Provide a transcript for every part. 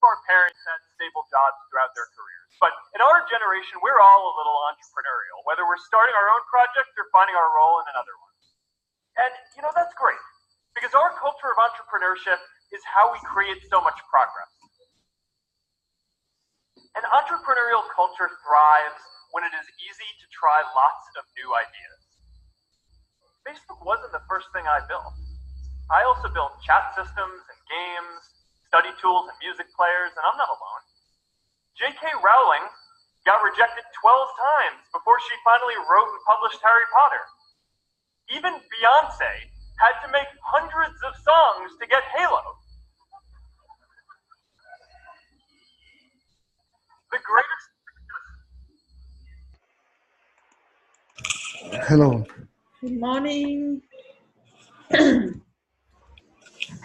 our parents had stable jobs throughout their careers. But in our generation, we're all a little entrepreneurial, whether we're starting our own project or finding our role in another one. And, that's great, because our culture of entrepreneurship is how we create so much progress. An entrepreneurial culture thrives when it is easy to try lots of new ideas. Facebook wasn't the first thing I built. I also built chat systems and games, study tools and music players, and I'm not alone. J.K. Rowling got rejected 12 times before she finally wrote and published Harry Potter. Even Beyonce had to make hundreds of songs to get Halo. The greatest... Hello. Good morning.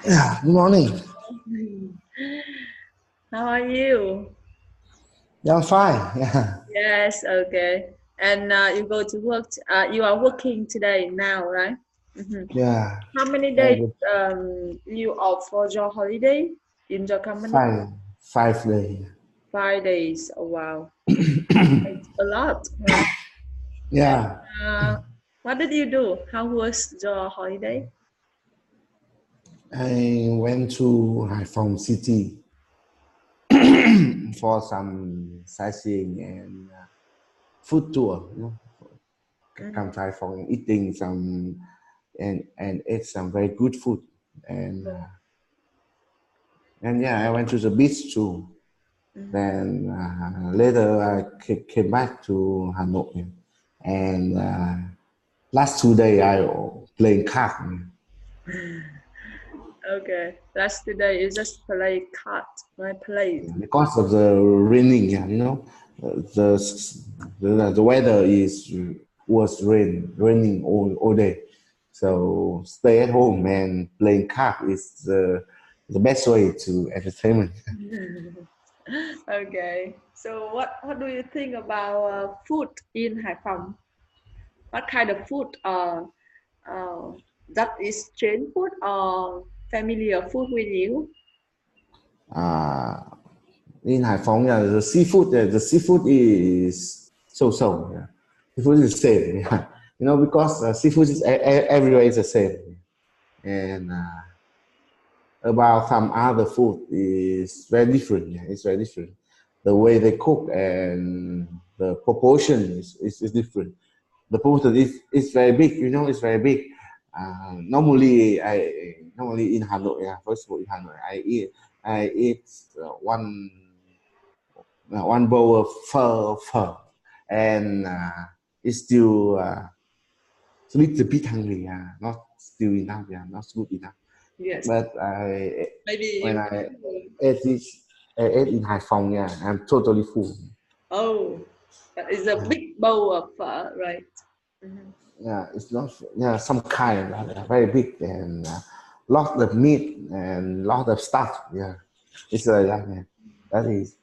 Yeah, good morning. How are you? Yeah, I'm fine. Yeah. Yes, okay. And you go to work. You are working today now, right? Yeah. How many days you off for your holiday in your company? 5 days. 5 days. Oh wow, it's a lot. Right? Yeah. And, what did you do? How was your holiday? I went to Haiphong City for some sightseeing and food tour. Come to Haiphong eating some and ate some very good food and yeah, I went to the beach too. Then later I came back to Hanoi and last 2 days I playing card. Okay, last 2 days you just play card, right? Play. Because of the raining, the weather was raining all day. So stay at home and playing card is the best way to entertainment. Okay, so what do you think about food in Haiphong? What kind of food that is strange food or familiar food with you? In Haiphong, the seafood is so. Yeah. Seafood is the same, yeah. Because seafood is everywhere is the same. And about some other food is very different. Yeah, it's very different. The way they cook and the proportion is different. The proportion is very big. It's very big. Normally in Hanoi, first of all in Hanoi, I eat one bowl of pho, and it's still a little bit hungry. Not still enough. Not good enough. Yes. But when I ate in Haiphong, I'm totally full. Oh, it's a big bowl of pho, right? Yeah, it's not. Yeah, some kind, very big and lot of meat and lot of stuff. Yeah, it's like that. Yeah. That is.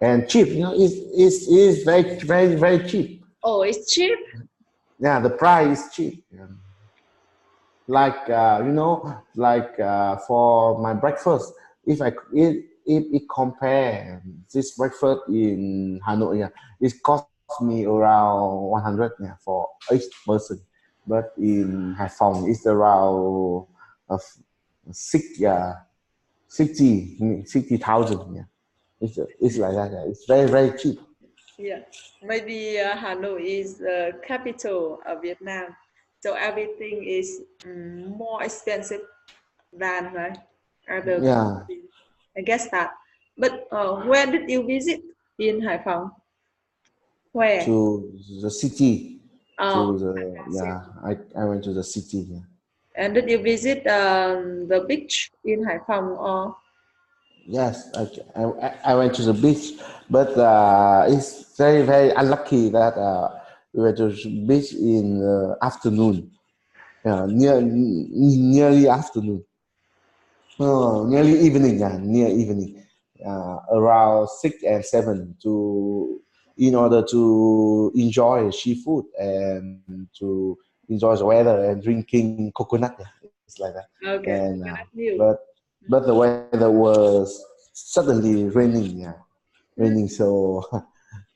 And cheap, it's very cheap. Oh, it's cheap? Yeah, the price is cheap. Yeah. Like, for my breakfast, if it compare this breakfast in Hanoi, it cost me around 100 for each person. But in Haiphong, it's around 60,000. Yeah. It's like that. Yeah. It's very cheap. Yeah, maybe Hanoi is the capital of Vietnam, so everything is more expensive than other countries. I guess that. But where did you visit in Haiphong? Where? To the city. Oh, I went to the city. Yeah. And did you visit the beach in Haiphong or? Yes, I went to the beach, but it's very unlucky that we went to the beach in afternoon, nearly afternoon, nearly evening, near evening, around 6 and 7 in order to enjoy seafood and to enjoy the weather and drinking coconut. It's like that. Okay. And but the weather was suddenly raining, raining. So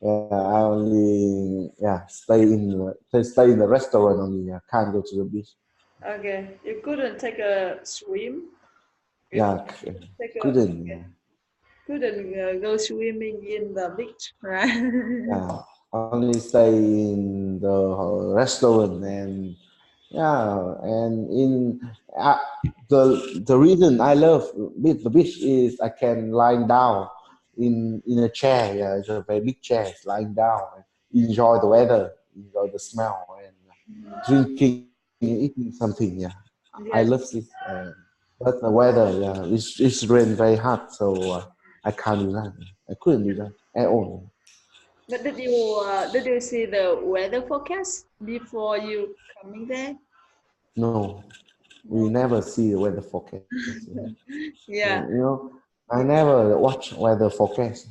I only stay in the restaurant only. Can't go to the beach. Okay, you couldn't take a swim. Couldn't. Couldn't go swimming in the beach, right? Only stay in the restaurant and in the reason I love the beach is I can lie down in a chair. Yeah, it's a very big chair. Lying down, enjoy the weather, enjoy the smell, and drinking, eating something. Yeah, I Yes. love it. But the weather, it's rain very hot, so I can't do that. I couldn't do that at all. But did you see the weather forecast before you coming there? No, we never see the weather forecast. Yeah. I never watch weather forecast.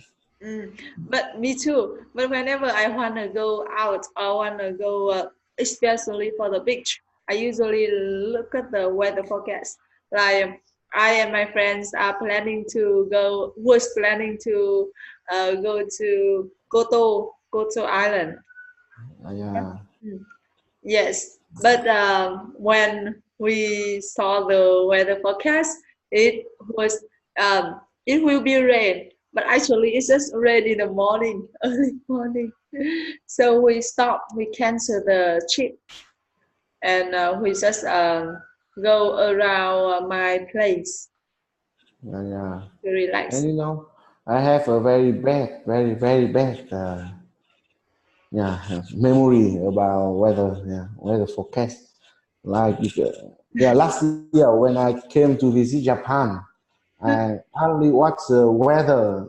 But me too. But whenever I wanna go out or wanna go, especially for the beach, I usually look at the weather forecast. Like I and my friends are planning to go. Was planning to go to Koto Island. Yeah. Yes, but when we saw the weather forecast, it was it will be rain, but actually it's just rain in the morning, early morning. So we stopped, we cancel the trip, and we just go around my place Yeah. to relax. And I have a very bad, very bad memory about weather forecast. Like last year when I came to visit Japan, I only watched the weather,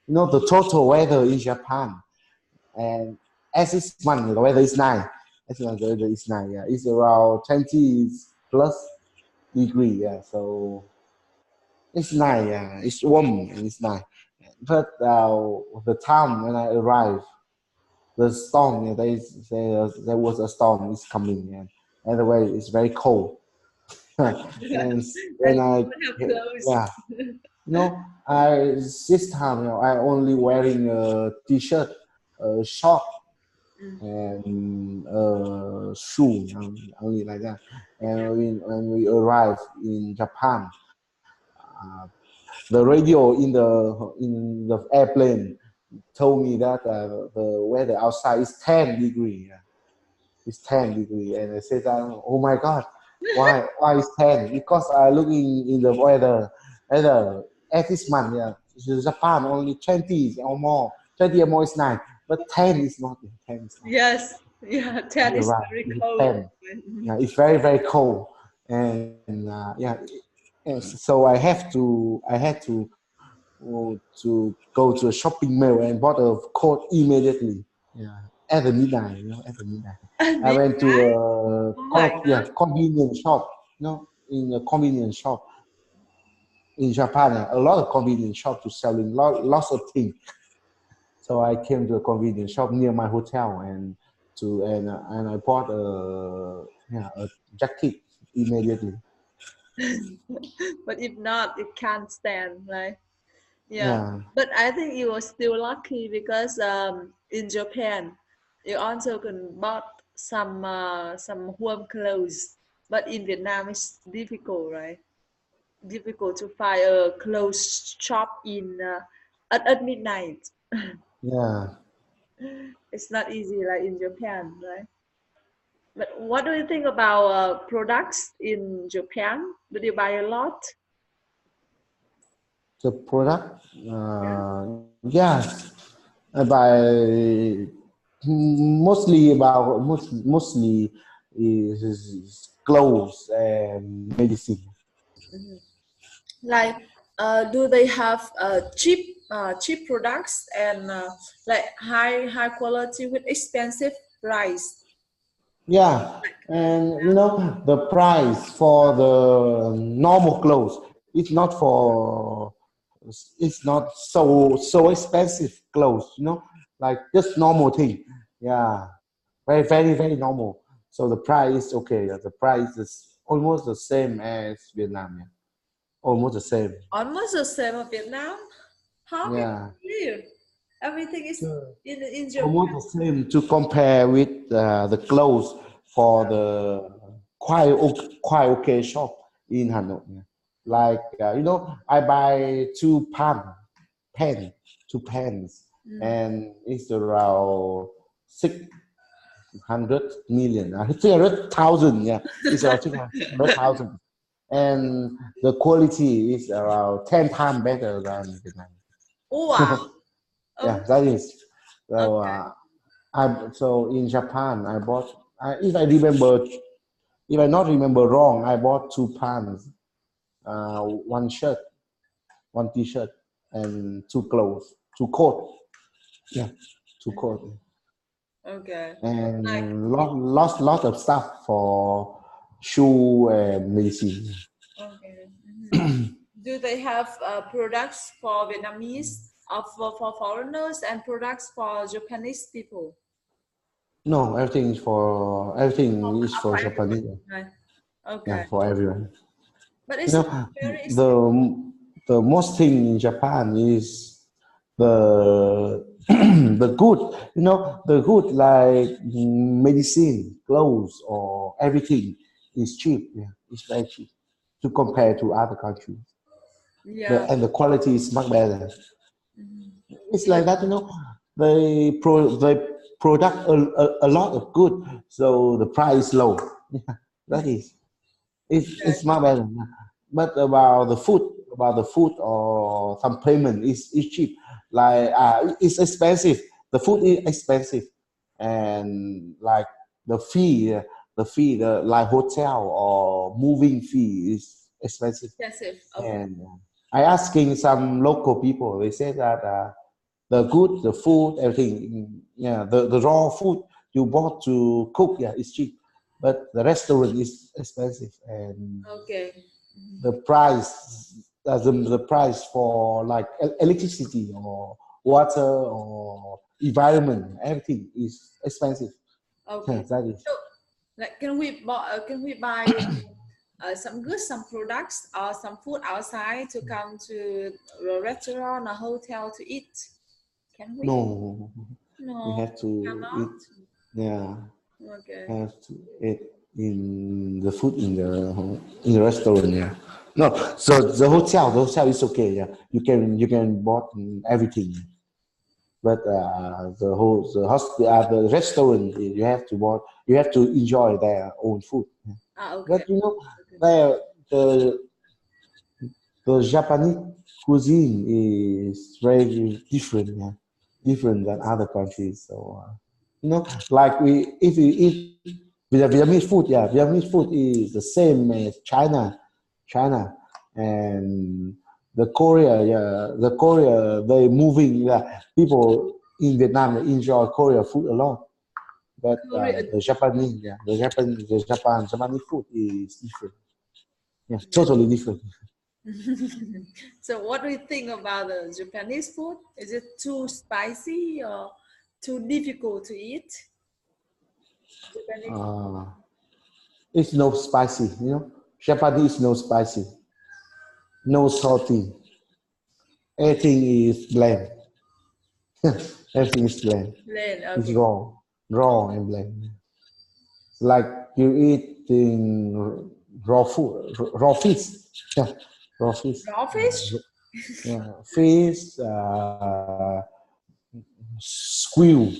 the total weather in Japan. And as this month, the weather is nice. As long as the weather is nice, it's around 20 plus degree. So it's nice. It's warm and it's nice. But the time when I arrived, the storm, there was a storm is coming, and the way it's very cold. And when this time, I only wearing a t-shirt, a short, and shoe, only like that. And when we arrived in Japan, the radio in the airplane told me that the weather outside is 10 degree. It's 10 degree, and I said, "Oh my God, why is 10? Because I looking in the weather at this month, Japan only 20 or more. 20 or more is nice, but 10 is not. 10 is not. Yes, 10 is right. very It's cold. 10. It's very cold, and so I had to go to a shopping mall and bought a coat immediately. At the midnight, at the midnight. I went to a convenience shop, in a convenience shop in Japan. A lot of convenience shops to selling lots of things. So I came to a convenience shop near my hotel and I bought a jacket immediately. But if not, it can't stand, right? Yeah. But I think you were still lucky because in Japan, you also can bought some warm clothes. But in Vietnam, it's difficult, right? Difficult to find a clothes shop in at midnight. Yeah. It's not easy like in Japan, right? But what do you think about products in Japan? Did you buy a lot? The product, yes, I buy mostly is clothes and medicine. Like, do they have cheap products and like high quality with expensive price? Yeah, and the price for the normal clothes, it's not so expensive clothes, like just normal thing. Yeah, very normal. So the price is okay. The price is almost the same as Vietnam. Almost the same. Almost the same of Vietnam. How can Yeah. you live? Everything is in Japan. Almost the same to compare with the clothes for the quite okay shop in Hanoi. Like you know, I buy two pants, and it's around 600 million, 300,000. Yeah, it's around 600,000, and the quality is around 10 times better than Vietnam. Oh, wow. Yeah, that is. So, so in Japan, I bought. If I not remember wrong, I bought two pants, one shirt, one T-shirt, and two clothes, two coat. Yeah, two coat. Okay. And lot of stuff for shoe and medicine. Okay. Do they have products for Vietnamese, for foreigners, and products for Japanese people? No, everything is for Japanese. Right. Okay. Yeah, for everyone. But it's very expensive. The most thing in Japan is the the good, the good like medicine, clothes, or everything is cheap. Yeah, it's very cheap to compare to other countries. Yeah. And the quality is much better. It's like that, they product a lot of good, so the price is low. Yeah, that is. It's much better. But about the food or some payment is cheap. Like it's expensive. The food is expensive, and like the fee, the like hotel or moving fee is expensive. Okay. And I asking some local people, they said that the food, everything, yeah, the raw food you bought to cook, yeah, is cheap, but the restaurant is expensive, and the price for like electricity or water or environment, everything is expensive. Okay. Yeah, that is. So, like, can we buy some products or some food outside to come to a restaurant or hotel to eat? Can we? No. No. We have to eat. Yeah. Okay. Have to eat in the food in the restaurant. Yeah. No. So the hotel is okay. Yeah. You can bought everything. But the restaurant, you have to enjoy their own food. Okay. But the Japanese cuisine is very different, yeah, different than other countries. So like if you eat Vietnamese food, yeah, Vietnamese food is the same as China, and the Korea, they moving. Yeah, people in Vietnam enjoy Korea food a lot, but the Japanese food is different. Yeah, totally different. So what do you think about the Japanese food? Is it too spicy or too difficult to eat? It's no spicy, Japanese no spicy, no salty. Everything is bland. Everything is bland. Okay. It's raw and bland. Like you eating raw food, raw fish. Yeah, raw fish. Raw fish? Yeah, fish, squid,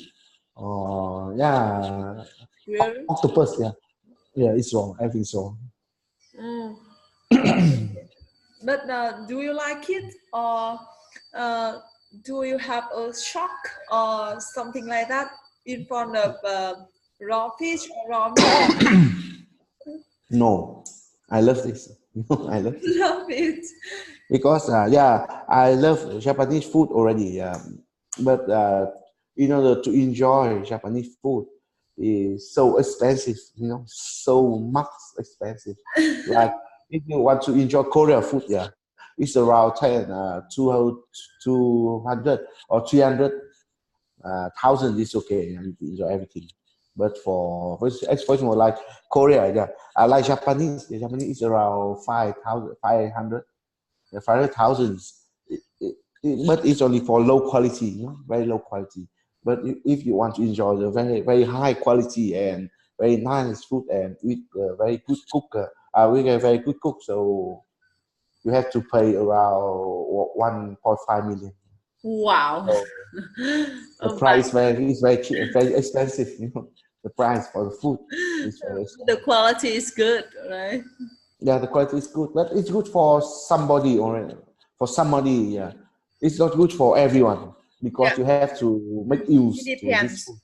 yeah, octopus. Yeah, it's raw. Everything's raw. But do you like it, or do you have a shock or something like that in front of raw fish or raw meat? No, I love this. I love it because I love Japanese food already. But in order to enjoy Japanese food is so expensive. So much expensive. Like if you want to enjoy Korean food, it's around 200 or 300,000 is okay. You enjoy everything. But for example, like Korea, I like Japanese. The Japanese is around 500. 500,000. But it's only for low quality, you know, very low quality. But if you want to enjoy the very, very high quality and very nice food and with very good cook, with a very good cook, so you have to pay around 1.5 million. Wow. So the price is very cheap, very expensive, you know. The price for the food is very expensive. The quality is good, right? Yeah, the quality is good, but it's good for somebody or for somebody. Yeah, it's not good for everyone because you have to make use it to this food.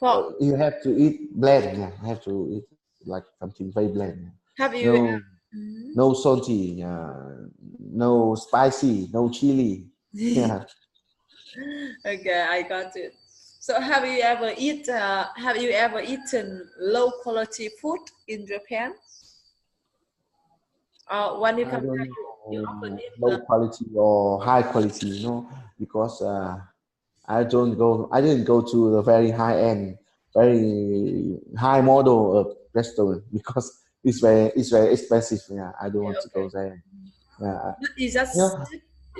Right. You have to eat bland. Yeah, you have to eat like something very bland. Have you? No salty, no spicy, no chili. Yeah. Okay, I got it. So have you ever eaten low quality food in Japan? When you come back, you often eat low quality or high quality, you know, because I didn't go to the very high end, very high model of restaurant because it's very expensive. Yeah, I don't want to go there. Yeah, is that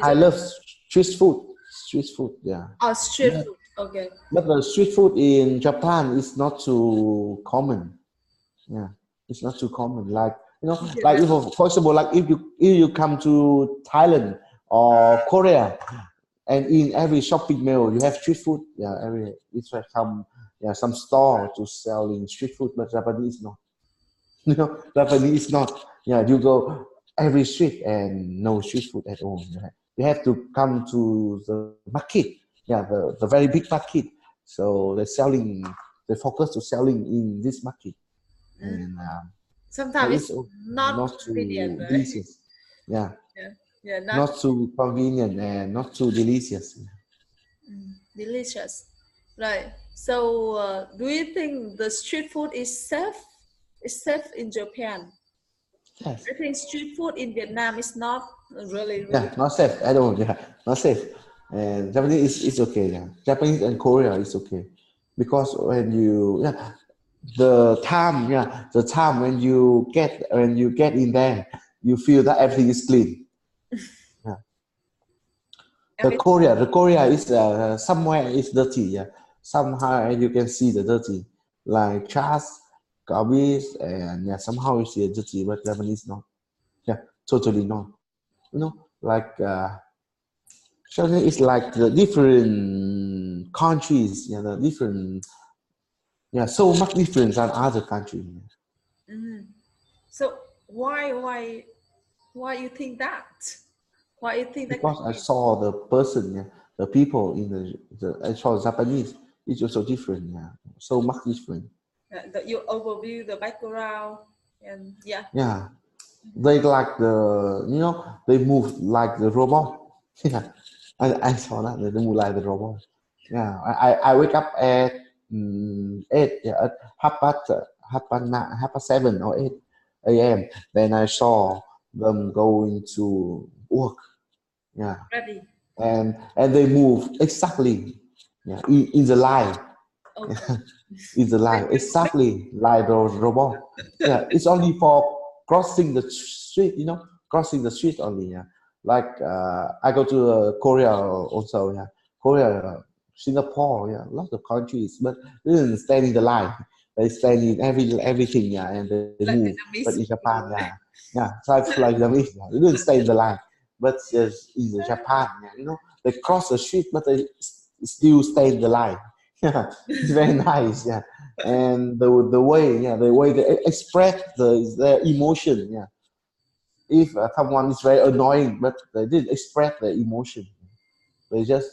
I love street food. Street food, yeah. Oh, street food. Okay. But the street food in Japan is not too common. Yeah, it's not too common. Like, you know, like if, for example, like if you come to Thailand or Korea, and in every shopping mall you have street food. Yeah, it's like some store to selling street food, but Japanese not. You know, Japanese not. Yeah, you go every street and no street food at all. Right? You have to come to the market. Yeah, the very big market. So they focus to selling in this market. And sometimes it's not too convenient, right? delicious. Yeah. Yeah, not too convenient and not too delicious. Delicious, right? So, do you think the street food is safe? Is safe in Japan? Yes. I think street food in Vietnam is not really. Yeah, not safe at all. Yeah, not safe. And Japanese is okay. Yeah, Japanese and Korea is okay because when you the time when you get in there, you feel that everything is clean. Yeah. The Korea is somewhere is dirty. Yeah, somehow you can see the dirty, like trash, garbage, and somehow you see the dirty, but Japanese not. Yeah, totally not. You know, like China is like the different countries. The different. Yeah, so much different than other countries. So why you think that? Why you think that? Because I saw the person, the people in I saw Japanese. It's also different. Yeah, so much different. You overview the background and Yeah, they like they move like the robot. Yeah, I saw that they move like the robot. Yeah, I wake up at 8, at half past 7 or 8 a.m. Then I saw them going to work. Yeah, ready. And they move exactly, in the line. Okay. In the line, exactly like the robot. Yeah, it's only for crossing the street, crossing the street only. Yeah, like I go to Korea also. Yeah, Korea, Singapore. Yeah, lots of countries, but they didn't stand in the line. They stand in everything. Yeah, and they move. But in Japan, like the Vietnamese. They didn't stay in the line. But in the Japan, they cross the street, but they still stay in the line. Yeah, it's very nice. Yeah, and the way they express their emotion. Yeah, if someone is very annoying, but they didn't express their emotion, they just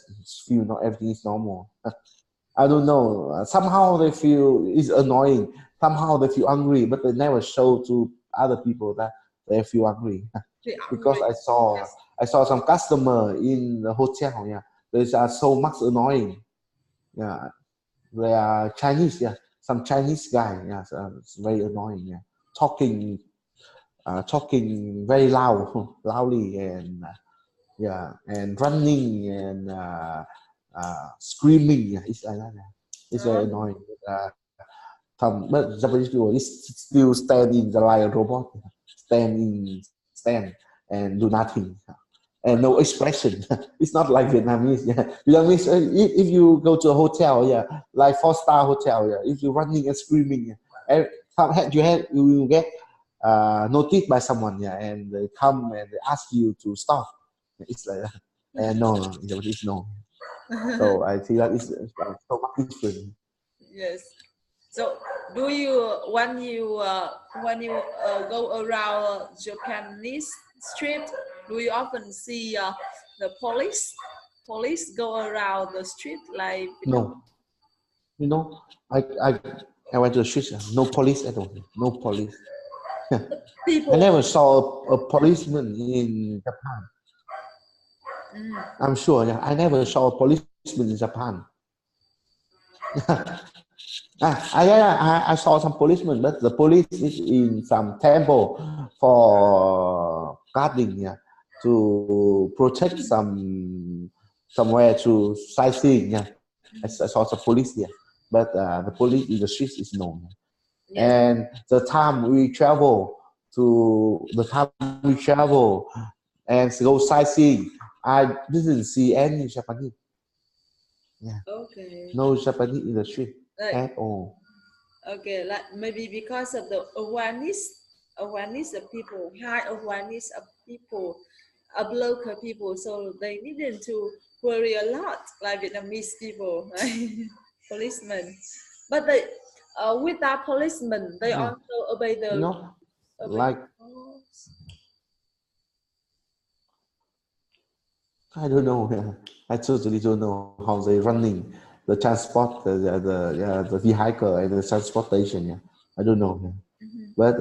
feel not everything is normal. I don't know. Somehow they feel it's annoying. Somehow they feel angry, but they never show to other people that they feel angry. Because I saw some customer in the hotel. Yeah, they are so much annoying. Yeah, they are Chinese. Yeah, some Chinese guy. Yeah, so it's very annoying. Yeah, talking very loudly, and and running and screaming. Yeah, it's like that. It's very annoying. But Japanese people is still stand in the like robot. Stand. and do nothing. And no expression. It's not like Vietnamese. Yeah, Vietnamese. If you go to a hotel, yeah, like 4-star hotel, yeah, if you're running and screaming, yeah, you will get noticed by someone, yeah, and they come and they ask you to stop. It's like that. And no, it's no. So I see that it's so much different. Yes. So, do you when you go around Japanese street, do you often see the police go around the street like? No, you know, I went to the street. No police at all. No police. People. I never saw a policeman in Japan. I'm sure. Yeah, I never saw a policeman in Japan. I saw some policemen, but the police is in some temple for guarding, yeah, to protect somewhere to sightseeing. Yeah, I saw some police here, but the police in the streets is known. Yeah. And the time we travel and go sightseeing, I didn't see any Japanese. Yeah. Okay. No Japanese in the street at all. Okay, like maybe because of the awareness of people, high awareness of people, of local people, so they needed to worry a lot, like Vietnamese people, right? Policemen. But they, with our policemen, they also obey the like. I don't know. I totally don't know how they running the transport, the vehicle and the transportation. Yeah, I don't know. But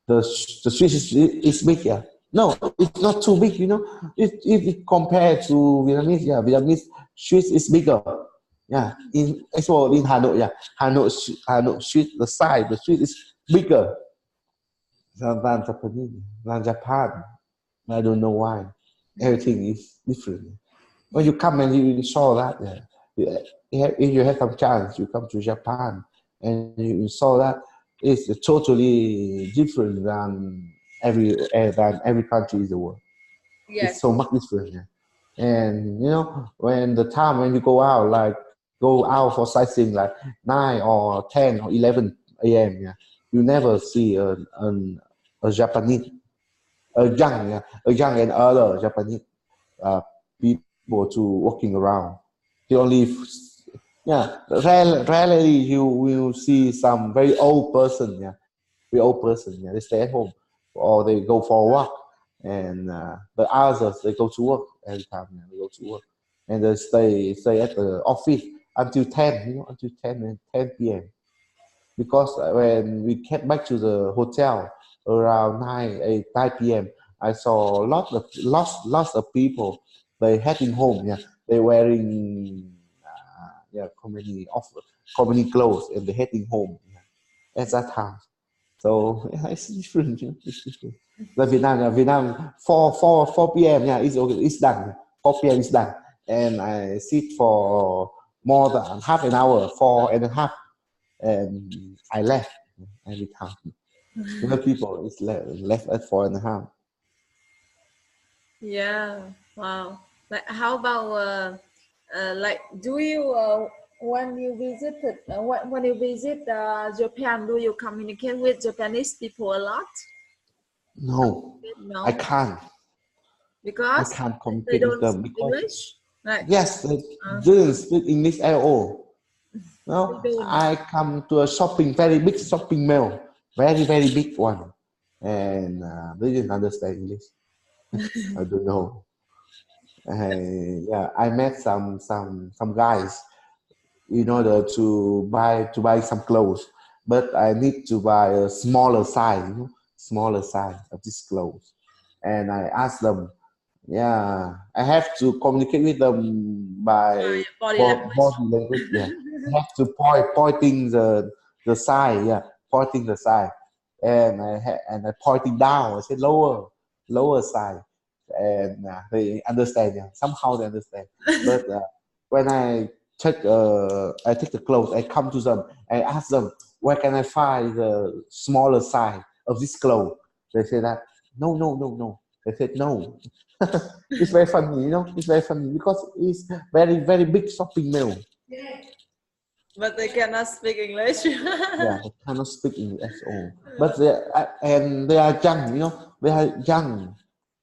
the street is big. Yeah, no, it's not too big. You know, if it compared to Vietnamese, yeah, Vietnamese street is bigger. Yeah, in Hanoi, yeah, Hanoi street, the street is bigger than Japan. I don't know why. Everything is different. When you come and you saw that, if you have some chance, you come to Japan and you saw that it's totally different than every country in the world. Yes. It's so much different. Yeah. And you know, when you go out for sightseeing like 9 or 10 or 11 a.m. Yeah, you never see a Japanese. A young and other Japanese people to walking around. You only, rarely you will see some very old person. Yeah, they stay at home or they go for a walk, and the others they go to work every time. Yeah, they go to work and they stay at the office until 10. You know, until 10 p.m. Because when we came back to the hotel around 9 p.m. I saw lots of people. They heading home. Yeah, they wearing company clothes and they heading home at that time. So yeah, it's different. You know, it's different. Like Vietnam 4 p.m. Yeah, it's done. 4 p.m. is done, and I sit for more than half an hour, 4.5, and I left every time. The people is left at 4.5. Yeah. Wow. Like, how about like, do you when you visit Japan, do you communicate with Japanese people a lot? No, I can't. Because I can't communicate with them. English? Like, yes, they didn't speak English at all. No, I come to a very big shopping mall, very big one, and they didn't understand English. I don't know. I met some guys in order to buy some clothes, but I need to buy a smaller size, you know, smaller size of this clothes, and I asked them. Yeah, I have to communicate with them by body language. Yeah, I have to pointing the side. Yeah, pointing the side, and I pointing down. I said lower side, and they understand. Yeah, somehow they understand. But when I take the clothes, I come to them. I ask them, where can I find the smaller size of this clothes? They say that no. They said no. It's very funny, you know. It's very funny because it's very big shopping mall. But they cannot speak English. Yeah, they cannot speak English at all. But they are young, you know. They are young.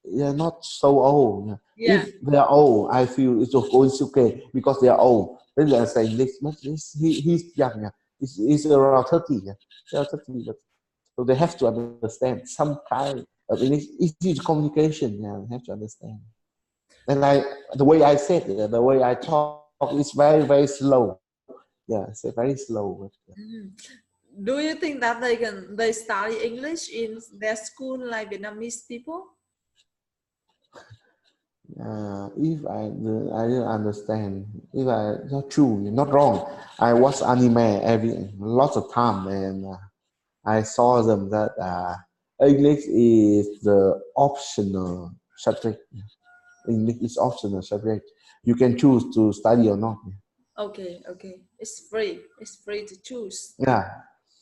They are not so old. Yeah. If they are old, I feel it's okay because they are old. Then they are saying this, but he's young. He's around 30. They are 30, but so they have to understand some kind of easy communication. Yeah, they have to understand. And the way I said it, the way I talk is very slow. Yeah, it's very slow. Do you think that they study English in their school like Vietnamese people? If I didn't understand, if I not true, not wrong. I watch anime lots of time, and I saw them that English is the optional subject. English is optional subject. You can choose to study or not. Okay. It's free. It's free to choose. Yeah,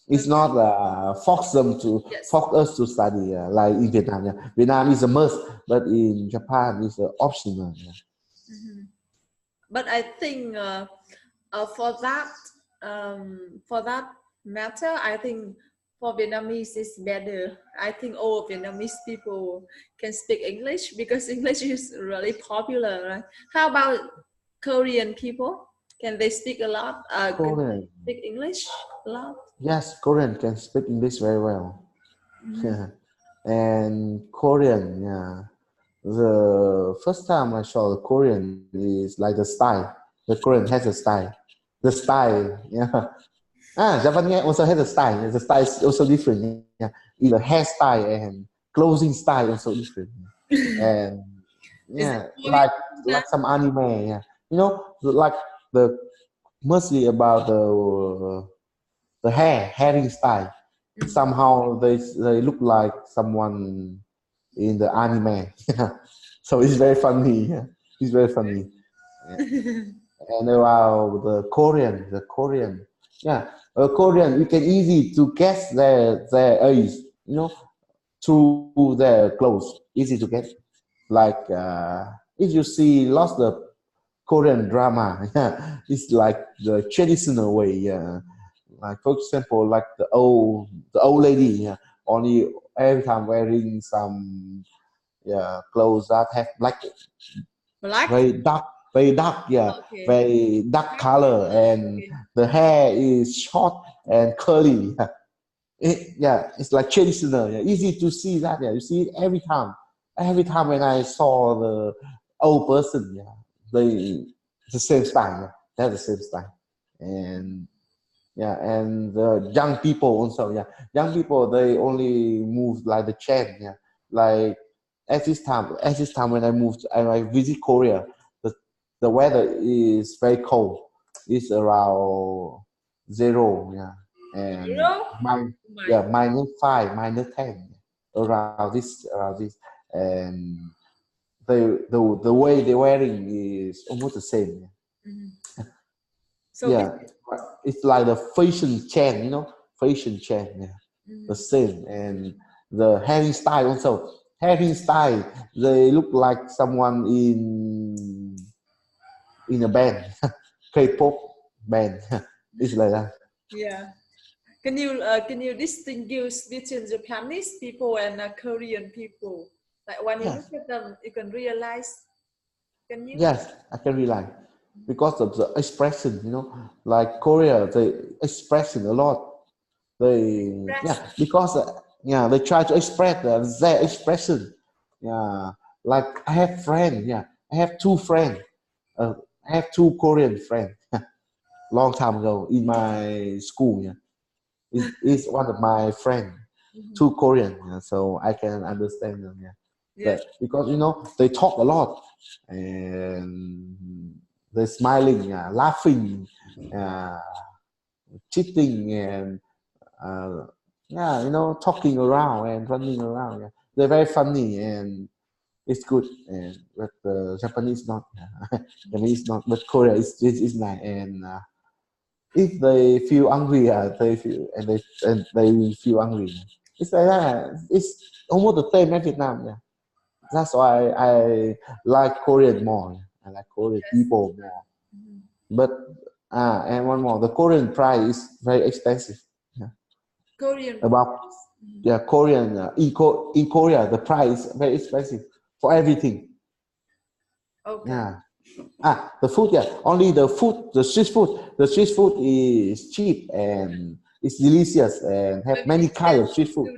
it's not force them to force us to study like in Vietnam. Yeah. Vietnam is a must, but in Japan it's optional. Yeah. But I think for that matter, I think for Vietnamese is better. I think all Vietnamese people can speak English because English is really popular, right? How about Korean people? Can they speak a lot? Can they speak English a lot? Yes, Korean can speak English very well. Yeah. And Korean, yeah. The first time I saw the Korean is like the style. The Korean has a style. The style, yeah. Japanese also has a style. The style is also different. Yeah. Either hairstyle and clothing style also different. And yeah, like some anime. Yeah, you know, like the mostly about the hairing style. Somehow they look like someone in the anime. So it's very funny. Yeah. It's very funny. Yeah. And about the Korean, yeah, Korean, you can easy to guess their age, you know, through their clothes, easy to get. Like if you see lots of Korean drama, yeah, it's like the traditional way, yeah. Like for example, like the old lady, yeah, only every time wearing some clothes that have black, very dark, yeah, very dark color, and the hair is short and curly. It's like traditional. Yeah. Easy to see that. Yeah, you see it every time. Every time when I saw the old person, yeah, the same style. Yeah. They have the same style, and and the young people also. Yeah, young people they only move like the chain. Yeah, like at this time when I visit Korea, the weather is very cold. It's around 0. Yeah, and -5, -10 around this, and the way they're wearing is almost the same. So yeah, it's like the fashion trend, you know, fashion trend. Yeah, the same, and the hairstyle style also. Hairstyle style, they look like someone in a band, K-pop band. It's like that. Yeah. Can you distinguish between Japanese people and Korean people? Like when you look at them, you can realize. Can you? Yes, I can realize because of the expression. You know, like Korea, they expressing a lot. Because they try to express their expression. Yeah, like I have friends. Yeah, I have 2 friends. I have 2 Korean friends. Long time ago in my school. Yeah, is one of my friends, 2 Korean. Yeah, so I can understand them. Yeah. Because you know they talk a lot and they're smiling, laughing, cheating, and you know, talking around and running around. Yeah. They're very funny and it's good. And but Japanese not, Japanese not. But Korea is nice. And if they feel hungry, they feel hungry. It's like that. It's almost the same as Vietnam. Yeah. That's why I like Korean more. I like Korean people more. But and one more, the Korean price is very expensive. Yeah. Korean. About Korean in Korea the price is very expensive for everything. Okay. Yeah. The food, only the food, the street food. The street food is cheap and it's delicious and have many kinds of street food.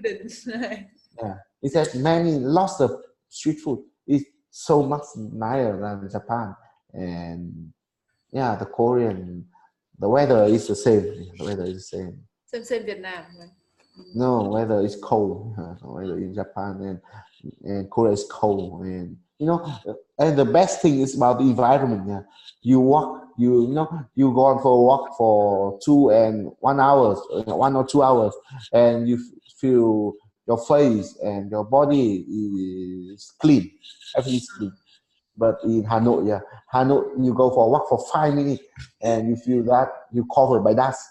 Yeah, it has lots of street food. It's so much nicer than Japan. And yeah, the Korean, the weather is the same. The weather is the same. Same Vietnam. No, weather is cold. Weather in Japan and Korea is cold, and and the best thing is about the environment. Yeah, you walk, you go on for a walk for 1 hours, 1 or 2 hours, and you feel your face and your body is clean. Everything is clean. But in Hanoi, Hanoi, you go for a walk for 5 minutes, and you feel that you're covered by dust.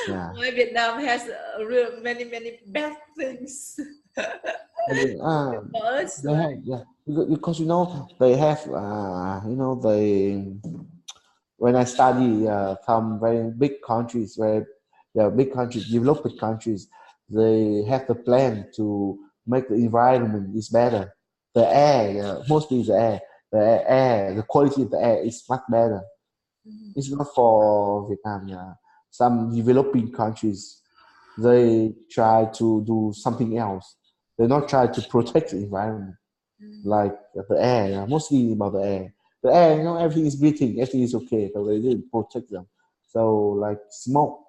Yeah. Why Vietnam has many bad things. They have, because they have they when I study some very big countries, developed countries, they have the plan to make the environment is better. The air, mostly the quality of the air is much better. It's not for Vietnam. Some developing countries, they try to do something else. They not try to protect the environment, like the air. Mostly about the air. The air, everything is breathing, everything is okay, but they didn't protect them. So like smoke,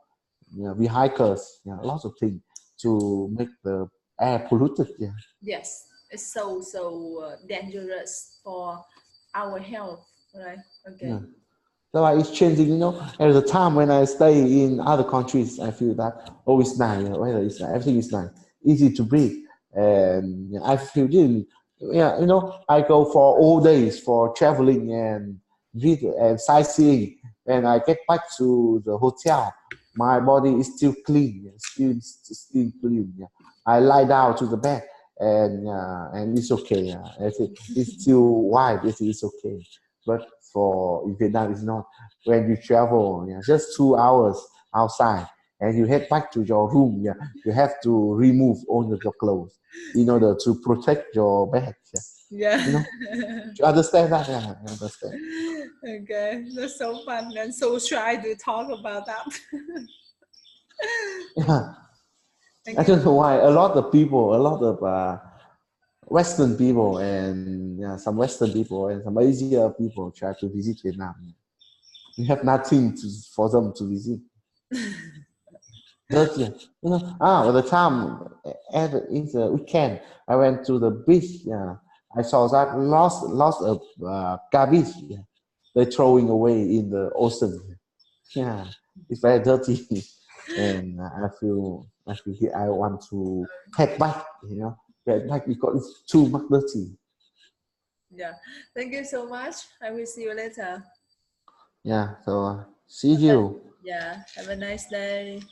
vehicles, lots of things to make the air polluted. Yeah. Yes, it's so dangerous for our health, right? Okay. Yeah. So it's changing, at the time when I stay in other countries, I feel that it's nice, weather is nice, everything is nice, easy to breathe. And I feel, I go for all days for traveling and sightseeing. And I get back to the hotel, my body is still clean, still clean. Yeah. I lie down to the bed and it's okay. It's still white, it's okay. But in Vietnam, it's not. When you travel, just 2 hours outside, and you head back to your room, you have to remove all of your clothes in order to protect your bed. Yeah. You understand that? Yeah, I understand. Okay, that's so fun and so shy to talk about that. Yeah. I don't know why. A lot of Western people and some Western people and some Asia people try to visit Vietnam. You have nothing for them to visit. But at the time, in the weekend, I went to the beach. Yeah, I saw that lots of garbage. Yeah, they're throwing away in the ocean. Yeah, it's very dirty, and I feel I want to head back. Head back because it's too much dirty. Yeah, thank you so much. I will see you later. Yeah, so see you. Yeah, have a nice day.